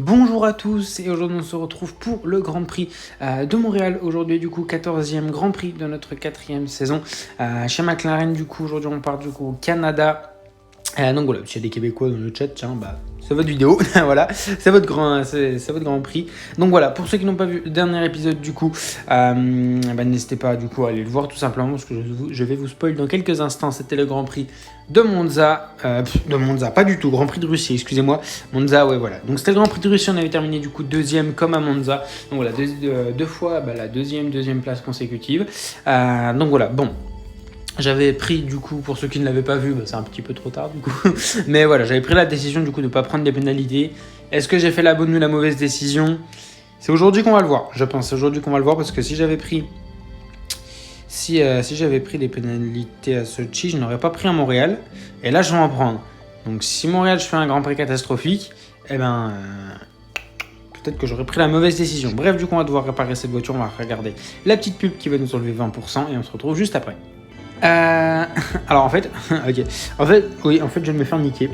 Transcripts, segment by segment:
Bonjour à tous et aujourd'hui on se retrouve pour le Grand Prix de Montréal. Aujourd'hui du coup 14e Grand Prix de notre 4e saison chez McLaren. Du coup aujourd'hui on part du coup au Canada. Donc voilà, s'il y a des Québécois dans le chat, tiens, c'est votre vidéo, voilà, c'est votre grand prix. Donc voilà, pour ceux qui n'ont pas vu le dernier épisode du coup, n'hésitez pas du coup à aller le voir tout simplement parce que je vais vous spoil dans quelques instants. C'était le Grand Prix de Monza, pas du tout, Grand Prix de Russie, excusez-moi, Monza, ouais voilà. Donc c'était le Grand Prix de Russie, on avait terminé du coup deuxième comme à Monza. Donc voilà, deux fois la deuxième place consécutive. Donc voilà, bon. J'avais pris du coup, pour ceux qui ne l'avaient pas vu, c'est un petit peu trop tard du coup, mais voilà, j'avais pris la décision du coup de ne pas prendre des pénalités. Est-ce que j'ai fait la bonne ou la mauvaise décision? C'est aujourd'hui qu'on va le voir, je pense, c'est aujourd'hui qu'on va le voir parce que si j'avais pris des pénalités à Sochi, je n'aurais pas pris à Montréal, et là je vais en prendre. Donc si Montréal je fais un Grand Prix catastrophique, peut-être que j'aurais pris la mauvaise décision. Bref, du coup on va devoir réparer cette voiture, on va regarder la petite pub qui va nous enlever 20% et on se retrouve juste après. Alors en fait, ok. En fait, je vais me faire niquer.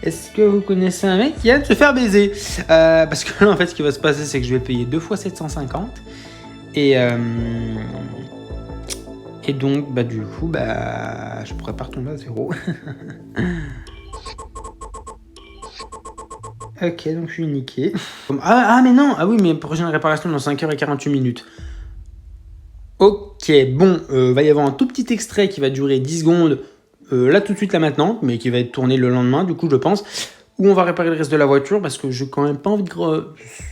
Est-ce que vous connaissez un mec qui aime se faire baiser? Parce que là, en fait, ce qui va se passer, c'est que je vais payer 2 fois 750. Et donc, du coup, je pourrais pas retomber à 0. Ok, donc je suis niqué. Mais non! Ah oui, mais prochaine réparation dans 5h48 minutes. Ok, bon, va y avoir un tout petit extrait qui va durer 10 secondes, là tout de suite, là maintenant, mais qui va être tourné le lendemain, du coup, je pense, où on va réparer le reste de la voiture, parce que j'ai quand même pas envie de...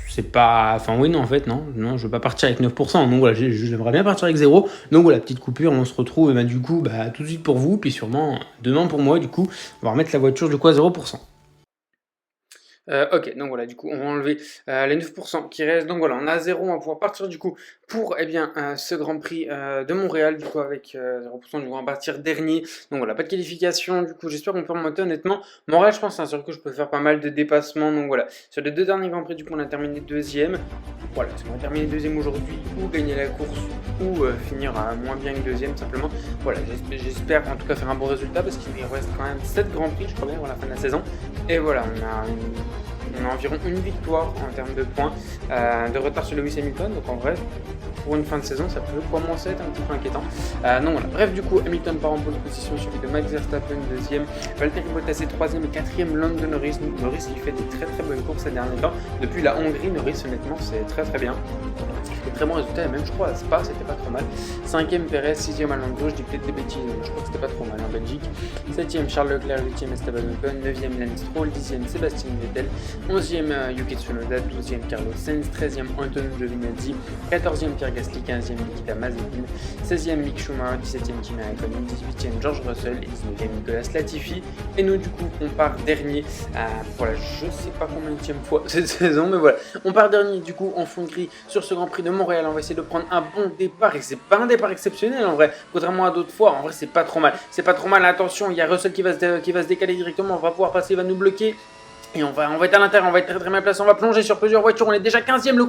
C'est pas... Enfin, oui, non, en fait, non, je veux pas partir avec 9%, donc voilà, j'aimerais bien partir avec 0, donc voilà, petite coupure, on se retrouve, du coup, tout de suite pour vous, puis sûrement demain pour moi, du coup, on va remettre la voiture, du coup, à 0%. Ok, donc voilà, du coup, on va enlever les 9% qui restent. Donc voilà, on a 0, on va pouvoir partir du coup pour ce Grand Prix de Montréal, du coup, avec 0%, du coup, on va partir dernier. Donc voilà, pas de qualification, du coup, j'espère qu'on peut remonter honnêtement. Montréal, je pense, c'est un circuit où je peux faire pas mal de dépassements. Donc voilà, sur les 2 derniers Grands Prix, du coup, on a terminé deuxième. Voilà, on va terminer deuxième aujourd'hui, ou gagner la course, ou finir moins bien que deuxième, simplement. Voilà, j'espère en tout cas faire un bon résultat parce qu'il reste quand même 7 Grands Prix, je crois bien, avant la fin de la saison. Et voilà, on a environ une victoire en termes de points de retard sur Lewis Hamilton. Donc en vrai, pour une fin de saison, ça peut commencer à être un petit peu inquiétant. Non, voilà. Bref, du coup, Hamilton part en pole position, suivi de Max Verstappen deuxième, Valtteri Bottas est troisième et quatrième, Lando Norris. Norris qui fait des très très bonnes courses ces derniers temps. Depuis la Hongrie, Norris, honnêtement, c'est très très bien. Des très bons résultats, et même je crois à Spa, c'était pas trop mal. 5ème Perez, 6ème Alonso, je dis peut-être des bêtises, mais je crois que c'était pas trop mal en Belgique. 7ème Charles Leclerc, 8ème Esteban Ocon, 9ème Lance Stroll, 10ème Sébastien Vettel, 11ème Yuki Tsunoda, 12ème Carlos Sainz, 13ème Antonio Giovinazzi, 14ème Pierre Gasly, 15ème Nikita Mazepin, 16ème Mick Schumacher, 17ème Kimi Raikkonen, 18ème George Russell et 19ème Nicolas Latifi. Et nous du coup on part dernier voilà, je sais pas combien de fois cette saison, mais voilà, on part dernier du coup en fond gris sur ce Grand Prix de Montréal. On va essayer de prendre un bon départ et c'est pas un départ exceptionnel en vrai, contrairement à d'autres fois. En vrai c'est pas trop mal, attention, il y a Russell qui va se décaler directement, on va pouvoir passer, il va nous bloquer. Et on va être à l'intérieur, on va être très très bien placé, on va plonger sur plusieurs voitures, on est déjà 15ème, le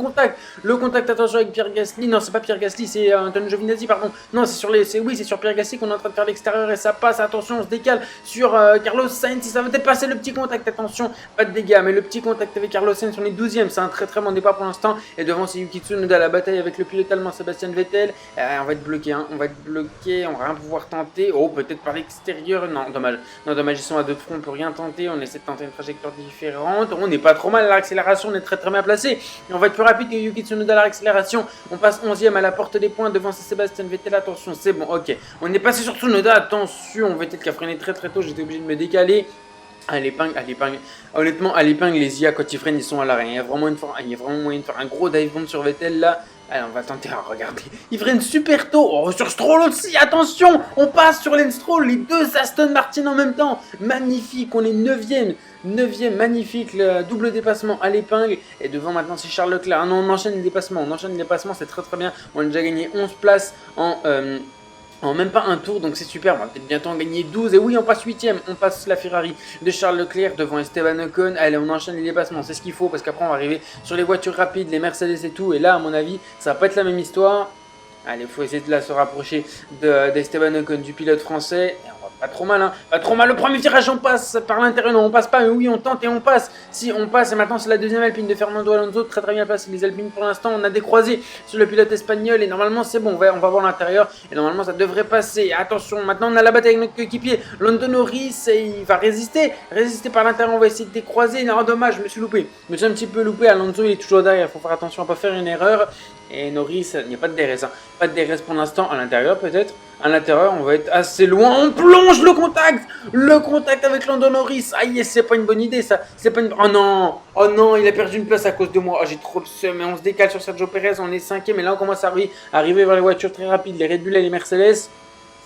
contact, attention avec Pierre Gasly, non c'est pas Pierre Gasly, c'est Antonio Giovinazzi, pardon, non c'est sur Pierre Gasly qu'on est en train de faire l'extérieur et ça passe, attention on se décale sur Carlos Sainz, si ça va dépasser le petit contact, attention, pas de dégâts, mais le petit contact avec Carlos Sainz, on est 12ème, c'est un très très bon départ pour l'instant, et devant c'est Yuki Tsunoda, la bataille avec le pilote allemand Sébastien Vettel, on va être bloqué, on va rien pouvoir tenter, oh peut-être par l'extérieur, non dommage, ils sont à deux fronts, on peut rien tenter, on essaie de tenter une trajectoire différente. On n'est pas trop mal à l'accélération, on est très très bien placé. Et on va être plus rapide que Yuki Tsunoda à l'accélération. On passe 11ème à la porte des points devant Sébastien Vettel. Attention, c'est bon, ok. On est passé sur Tsunoda, attention. Vettel qui a freiné très très tôt, j'étais obligé de me décaler. À l'épingle. Honnêtement, à l'épingle, les IA, quand ils freinent, ils sont à l'arrêt. Il y a vraiment moyen de faire un gros dive bomb sur Vettel là. Allez, on va tenter, regardez. Il freine super tôt. Oh, sur Stroll aussi, attention. On passe sur Lance Stroll, les deux Aston Martin en même temps. Magnifique, on est 9ème. 9ème, magnifique, le double dépassement à l'épingle. Et devant maintenant, c'est Charles Leclerc. Ah non, on enchaîne les dépassements, c'est très très bien. On a déjà gagné 11 places en même pas un tour, donc c'est super, on va peut-être bientôt en gagner 12. Et oui, on passe 8ème, on passe la Ferrari de Charles Leclerc devant Esteban Ocon. Allez, on enchaîne les dépassements, c'est ce qu'il faut, parce qu'après on va arriver sur les voitures rapides, les Mercedes et tout. Et là, à mon avis, ça va pas être la même histoire. Allez, il faut essayer de là se rapprocher d'Esteban Ocon, du pilote français. Et on va Pas trop mal, hein. Pas trop mal. Le premier virage, on passe par l'intérieur. Non, on passe pas, mais oui, on tente et on passe. Si, on passe. Et maintenant, c'est la deuxième Alpine de Fernando Alonso. Très très bien passé. Les Alpines, pour l'instant, on a des croisés sur le pilote espagnol. Et normalement, c'est bon. On va voir l'intérieur. Et normalement, ça devrait passer. Attention, maintenant, on a la bataille avec notre coéquipier. Lando Norris, il va résister. Résister par l'intérieur. On va essayer de décroiser. Non, dommage, je me suis loupé. Je me suis un petit peu loupé. Alonso, il est toujours derrière. Il faut faire attention à ne pas faire une erreur. Et Norris, il n'y a pas de DRS. Hein. Pas de DRS pour l'instant. À l'intérieur, peut-être. À l'intérieur, on va être assez loin. On plonge le contact. Le contact avec Lando Norris. Aïe, c'est pas une bonne idée ça. C'est pas une... Oh non. Oh non, il a perdu une place à cause de moi. Oh, j'ai trop le seum. Mais on se décale sur Sergio Perez. On est cinquième. Et là, on commence à arriver vers les voitures très rapides. Les Red Bull et les Mercedes.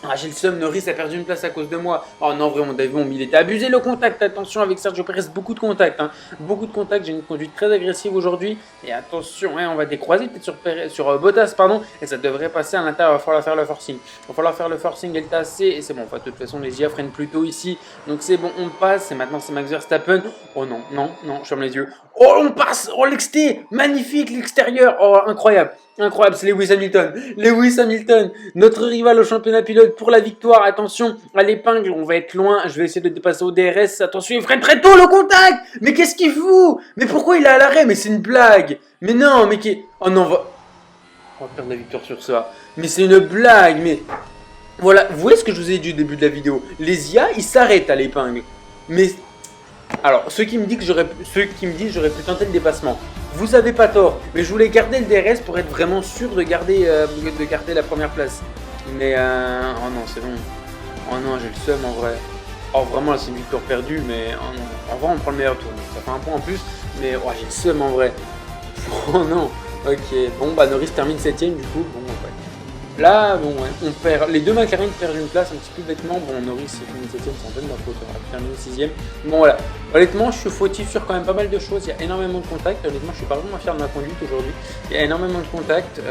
Ah, j'ai le seum, Norris a perdu une place à cause de moi. Oh non, vraiment, David, il était abusé le contact. Attention avec Sergio Perez, beaucoup de contact. Hein. Beaucoup de contact, j'ai une conduite très agressive aujourd'hui. Et attention, hein, on va décroiser peut-être sur Bottas, pardon. Et ça devrait passer à l'intérieur, il va falloir faire le forcing. Il va falloir faire le forcing Delta C. Et c'est bon, enfin, de toute façon, les IA freinent plutôt ici. Donc c'est bon, on passe. Et maintenant, c'est Max Verstappen. Oh non, non, non, je ferme les yeux. Oh, on passe. Oh, l'exté, magnifique, l'extérieur. Oh, incroyable. Incroyable, c'est Lewis Hamilton. Lewis Hamilton, notre rival au championnat pilote pour la victoire. Attention à l'épingle, on va être loin. Je vais essayer de dépasser au DRS. Attention, il freine très tôt le contact. Mais qu'est-ce qu'il fout? Mais pourquoi il est à l'arrêt? Mais c'est une blague. Mais non, mais qui... Oh non, on va perdre la victoire sur ça. Mais c'est une blague, mais... Voilà, vous voyez ce que je vous ai dit au début de la vidéo? Les IA, ils s'arrêtent à l'épingle. Mais... Alors, ceux qui me disent que j'aurais pu tenter le dépassement, vous avez pas tort, mais je voulais garder le DRS pour être vraiment sûr de garder la première place. Mais oh non, c'est bon. Oh non, j'ai le seum en vrai. Oh vraiment là c'est une victoire perdue, mais oh non. En vrai on prend le meilleur tour, donc ça fait un point en plus, mais oh, j'ai le seum en vrai. Oh non. Ok, bon bah Norris termine 7ème du coup, bon ouais. Là, bon, ouais, on perd. Les deux McLaren perdent une place un petit peu bêtement. Bon, Norris finit 7ème, c'est un peu de ma faute, on aurait pu terminer 6ème. Bon, voilà. Honnêtement, je suis fautif sur quand même pas mal de choses. Il y a énormément de contacts. Honnêtement, je suis pas vraiment fier de ma conduite aujourd'hui. Il y a énormément de contacts.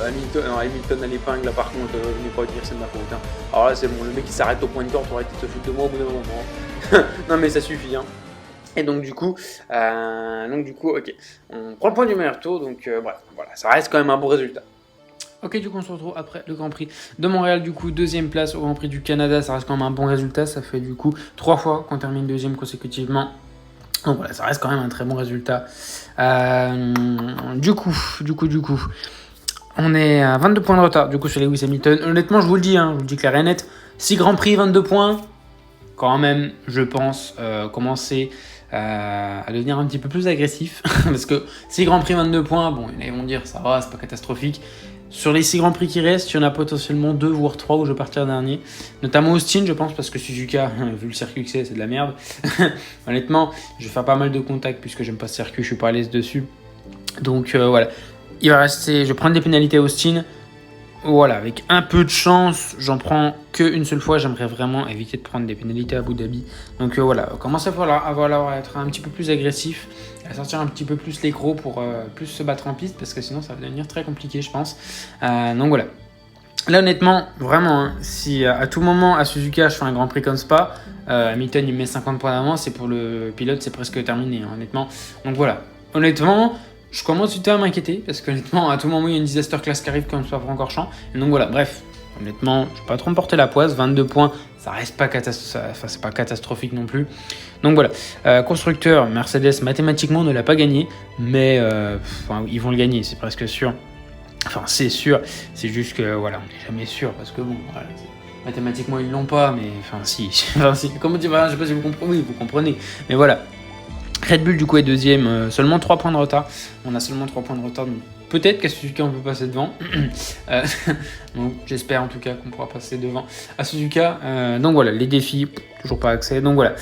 Hamilton à l'épingle, là par contre, je n'ai pas à dire, c'est de ma faute. Hein. Alors là, c'est bon, le mec qui s'arrête au point de tort, t'aurais été te foutre de moi au bout d'un moment. Non, mais ça suffit, hein. Et donc du coup, ok, on prend le point du meilleur tour, donc bref, voilà, ça reste quand même un bon résultat. Ok, du coup, on se retrouve après le Grand Prix de Montréal. Du coup, deuxième place au Grand Prix du Canada. Ça reste quand même un bon résultat. Ça fait du coup 3 fois qu'on termine deuxième consécutivement. Donc voilà, ça reste quand même un très bon résultat. Du coup, on est à 22 points de retard du coup sur Lewis Hamilton. Honnêtement, je vous le dis, je vous le dis clair et net. 6 Grands Prix, 22 points. Quand même, je pense commencer à devenir un petit peu plus agressif. Parce que 6 Grands Prix, 22 points, bon, ils vont dire ça va, c'est pas catastrophique. Sur les 6 Grands Prix qui restent, il y en a potentiellement 2 voire 3 où je vais partir dernier. Notamment Austin, je pense, parce que Suzuka, vu le circuit que c'est de la merde. Honnêtement, je vais faire pas mal de contacts puisque j'aime pas ce circuit, je suis pas à l'aise dessus. Donc voilà, il va rester, je vais prendre des pénalités à Austin. Voilà, avec un peu de chance, j'en prends qu'une seule fois. J'aimerais vraiment éviter de prendre des pénalités à Abu Dhabi. Donc voilà, commence à falloir être un petit peu plus agressif, à sortir un petit peu plus les crocs pour plus se battre en piste, parce que sinon ça va devenir très compliqué, je pense. Donc voilà. Là honnêtement, vraiment, si à tout moment à Suzuka je fais un Grand Prix comme Spa, Hamilton il me met 50 points d'avance et pour le pilote c'est presque terminé, honnêtement. Donc voilà, honnêtement... Je commence tout à m'inquiéter parce qu'honnêtement, à tout moment, il y a une disaster class qui arrive comme ça pour encore champ. Et donc voilà, bref, honnêtement, je ne vais pas trop me porter la poisse. 22 points, ça reste pas c'est pas catastrophique non plus. Donc voilà, constructeur, Mercedes, mathématiquement, ne l'a pas gagné, mais ils vont le gagner, c'est presque sûr. Enfin, c'est sûr, c'est juste que voilà, on n'est jamais sûr parce que bon, voilà, mathématiquement, ils l'ont pas, mais enfin, si. Comment dire, je sais pas si vous comprenez, oui, vous comprenez, mais voilà. Red Bull du coup est deuxième, seulement 3 points de retard. On a seulement 3 points de retard, donc peut-être qu'à Suzuka on peut passer devant. Donc j'espère en tout cas qu'on pourra passer devant à Suzuka. Donc voilà, les défis, toujours pas accès. Donc voilà,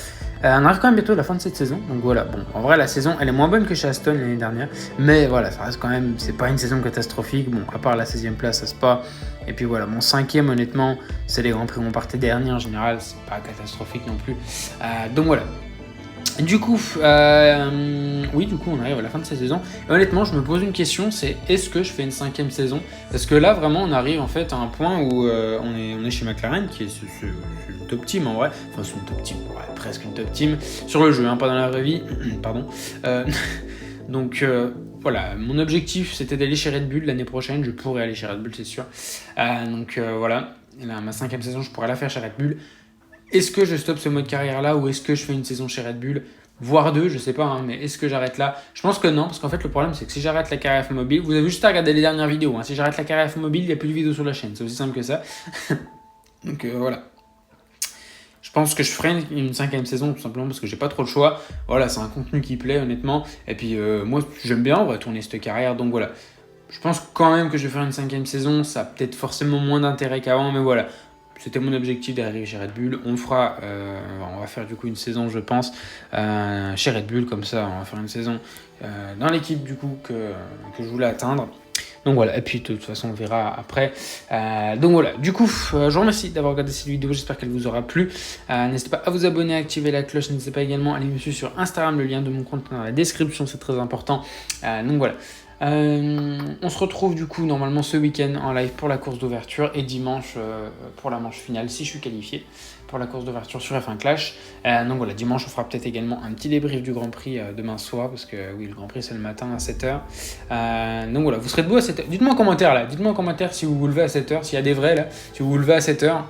on arrive quand même bientôt à la fin de cette saison. Donc voilà, bon, en vrai la saison elle est moins bonne que chez Aston l'année dernière. Mais voilà, ça reste quand même, c'est pas une saison catastrophique. Bon, à part la 16e place à Spa. Et puis voilà, mon 5e honnêtement, c'est les Grands Prix où on partait dernier en général. C'est pas catastrophique non plus. Donc voilà. Du coup, oui, du coup, on arrive à la fin de cette saison. Et honnêtement, je me pose une question, c'est est-ce que je fais une 5e saison? Parce que là, vraiment, on arrive en fait à un point où on est chez McLaren, qui est une top team en vrai. Enfin, c'est une top team, ouais, presque une top team. Sur le jeu, pas dans la vraie vie. Pardon. Donc, voilà, mon objectif, c'était d'aller chez Red Bull l'année prochaine. Je pourrais aller chez Red Bull, c'est sûr. Donc, voilà. Et là, ma 5e saison, je pourrais la faire chez Red Bull. Est-ce que je stoppe ce mode carrière là ou est-ce que je fais une saison chez Red Bull, voire 2, je sais pas, hein, mais est-ce que j'arrête là? Je pense que non, parce qu'en fait le problème c'est que si j'arrête la carrière F1 vous avez juste à regarder les dernières vidéos, hein. Si j'arrête la carrière F1 il n'y a plus de vidéos sur la chaîne, c'est aussi simple que ça. Donc voilà. Je pense que je ferai une 5e saison tout simplement parce que j'ai pas trop le choix. Voilà, c'est un contenu qui plaît honnêtement. Et puis moi j'aime bien, on va tourner cette carrière, donc voilà. Je pense quand même que je vais faire une 5e saison, ça a peut-être forcément moins d'intérêt qu'avant, mais voilà. C'était mon objectif d'arriver chez Red Bull. On va faire du coup une saison, je pense, chez Red Bull. Comme ça, on va faire une saison dans l'équipe du coup que je voulais atteindre. Donc voilà, et puis de toute façon on verra après. Donc voilà, du coup, je vous remercie d'avoir regardé cette vidéo, j'espère qu'elle vous aura plu. N'hésitez pas à vous abonner, à activer la cloche, n'hésitez pas également à aller me suivre sur Instagram, le lien de mon compte dans la description, c'est très important. Donc voilà. On se retrouve du coup normalement ce week-end en live pour la course d'ouverture et dimanche pour la manche finale si je suis qualifié pour la course d'ouverture sur F1 Clash. Donc voilà, dimanche on fera peut-être également un petit débrief du Grand Prix demain soir parce que oui, le Grand Prix c'est le matin à 7h. Donc voilà, vous serez debout à 7h. Dites-moi en commentaire là, dites-moi en commentaire si vous vous levez à 7h, s'il y a des vrais là, si vous vous levez à 7h.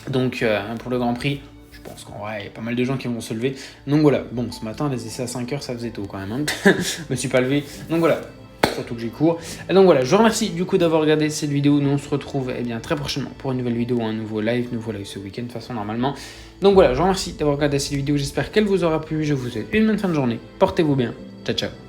Donc pour le Grand Prix, je pense qu'en vrai, il y a pas mal de gens qui vont se lever. Donc voilà, bon, ce matin, les essais à 5h, ça faisait tôt quand même. Hein. Je me suis pas levé. Donc voilà, surtout que j'ai cours. Et donc voilà, je vous remercie du coup d'avoir regardé cette vidéo. Nous, on se retrouve très prochainement pour une nouvelle vidéo, un nouveau live ce week-end de toute façon normalement. Donc voilà, je vous remercie d'avoir regardé cette vidéo. J'espère qu'elle vous aura plu. Je vous souhaite une bonne fin de journée. Portez-vous bien. Ciao, ciao.